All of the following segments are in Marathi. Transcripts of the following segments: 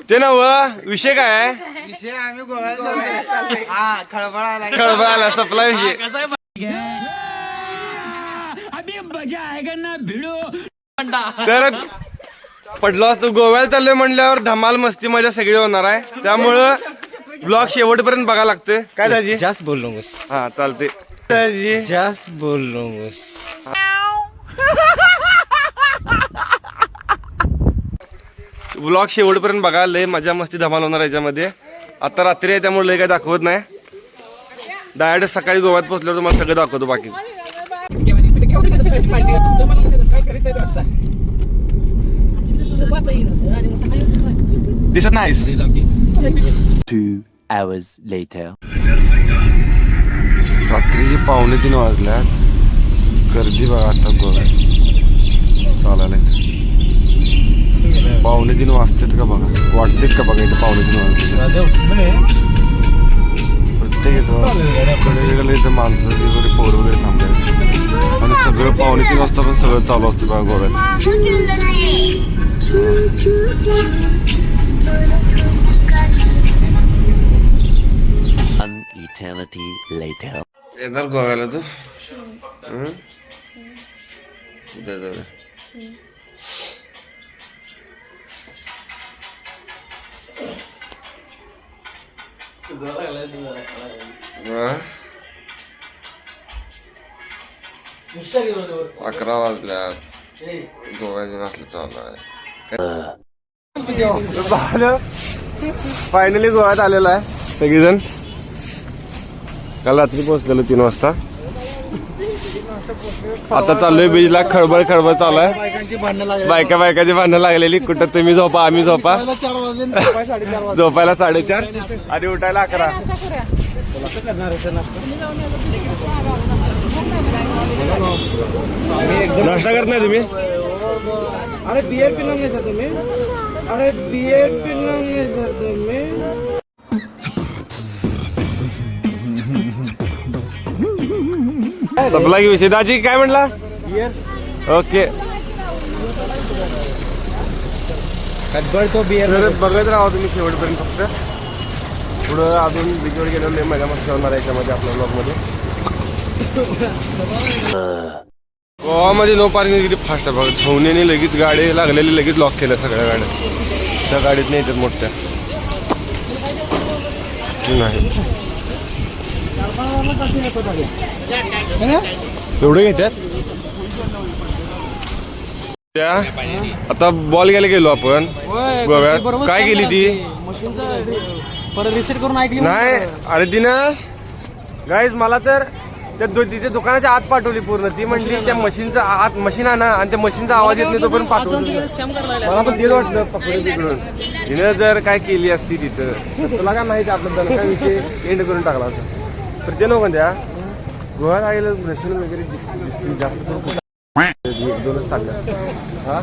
ते नव विषय काय आहे? विषय आम्ही गोव्याला खळबळाला सपला विषय. तर पडलो असतो. गोव्याला चाललोय म्हणल्यावर धमाल मस्ती मजा सगळी होणार आहे. त्यामुळं ब्लॉग शेवटपर्यंत बघा लागतं. काय दाजी? जास्त बोल नकोस. हा चालते दाजी. जास्त बोल नकोस. ब्लॉग शेवटपर्यंत बघा. लय मजा मस्ती धमाल होणार याच्यामध्ये. आता रात्री आहे त्यामुळे लय काय दाखवत नाही. डायरेक्ट सकाळी गोव्यात पोहोचल्यावर तुम्हाला सगळं दाखवतो. बाकी दिसत नाही. 2 hours later. रात्रीचे 2:45 वाजल्यात. गर्दी बघा आता गोव्यात चालायला. 2:45 वाजतात का बघा. वाटतेत का बघा इथं 2:45 वाजतात. प्रत्येक इथं माणसं वगैरे पोर वगैरे थांबतात आणि सगळं 2:45 वाजता पण सगळं चालू असतं बघा गोव्यात. An eternity later. येणार गोव्याला तू? उद्या जाऊया. हा? 11 वाजल्यात. गोव्याचे असलं चालू आहे. फायनली गोव्यात आलेलो आहे सगळीजण. काल रात्री पोहोचलेलो 3 वाजता. आता चाललोय बीचला. खळबळ खळबळ चालू आहे. बायकाची भांडणं लागलेली. कुठं तुम्ही झोपा आम्ही झोपा. झोपायला 4:30 आणि उठायला 11. नाश्ता करत नाही तुम्ही? अरे बियर पिणार नाही सर तुम्ही? अरे बियर पिणार नाही सर तुम्ही? संपला की विषय. दाजी काय म्हणला? ओके. तो बियर बघत राहा तुम्ही शेवटपर्यंत. फक्त पुढं अजून बीचवर गेलेलो मजा मस्त होणार याच्यामध्ये आपल्या ब्लॉग मध्ये. गोवामध्ये नो पार्किंग किती फास्ट आहे बघा. छवणीने लगेच गाडी लागलेली लगेच लॉक केल्या सगळ्या गाड्या. त्या गाडीत नाही येतात मोठ्या नाही. एवढे घेतात त्या. आता बॉल घ्यायला गेलो आपण गोव्यात. काय केली ती? परत रिसेट करून ऐकली नाही. अरे तिनं गाईज मला तर त्या तिथे दुकानाच्या आत पाठवली पूर्ण. ती म्हणली त्या मशीनचा आत मशीन आणा आणि त्या मशीनचा आवाज येत नाही तोपर्यंत पाठवली. मला पण तेच वाटलं पकडून तिकडून. तिनं जर काय केली असती तिथं तुला काय माहिती आपलं काय विषय एंड करून टाकला असं. तर ते नको त्या गोव्यात आलेलं मशीन वगैरे दिसतील जास्त करून. 1-2च चालल्या. हा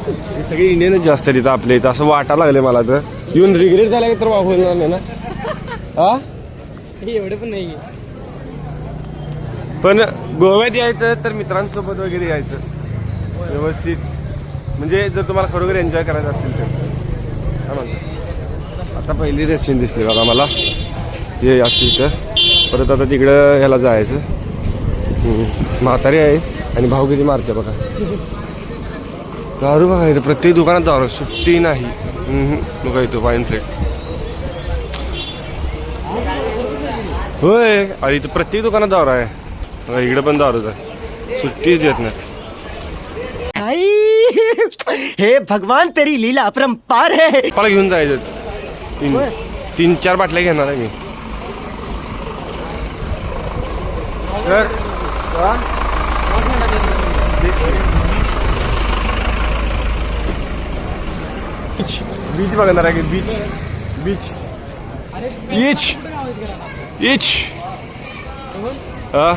हे सगळे इंडियनच जास्त आहेत इथं आपल्या इथं. असं वाटायला लागले मला तर. येऊन रिग्रेट झाला तर होणार नाही ना. हा एवढे पण नाही. पण गोव्यात यायचं तर मित्रांसोबत वगैरे यायचं व्यवस्थित. म्हणजे जर तुम्हाला खरोखर एन्जॉय करायचं असेल तर. काय म्हणतो? आता पहिली रेस्टॉरंट दिसली बघा मला. हे असं इथं. परत आता तिकडं ह्याला जायचं. म्हातारी आहे आणि भाऊ किती मारते बघा. दारू बघा इथं प्रत्येक दुकानात दारू. सुट्टी नाही. बघा इथं वाईन प्लेट. होय अरे इथं प्रत्येक दुकानात दारू आहे. इकडे पण दारूच आहे. सुट्टीच देत नाही. हे भगवान तेरी लीला अपरंपार है. मला घेऊन जायचं. 3-4 बाटल्या घेणार आहे मी. तर बीच बघणार आहे की बीच बीच बीच बीच. हा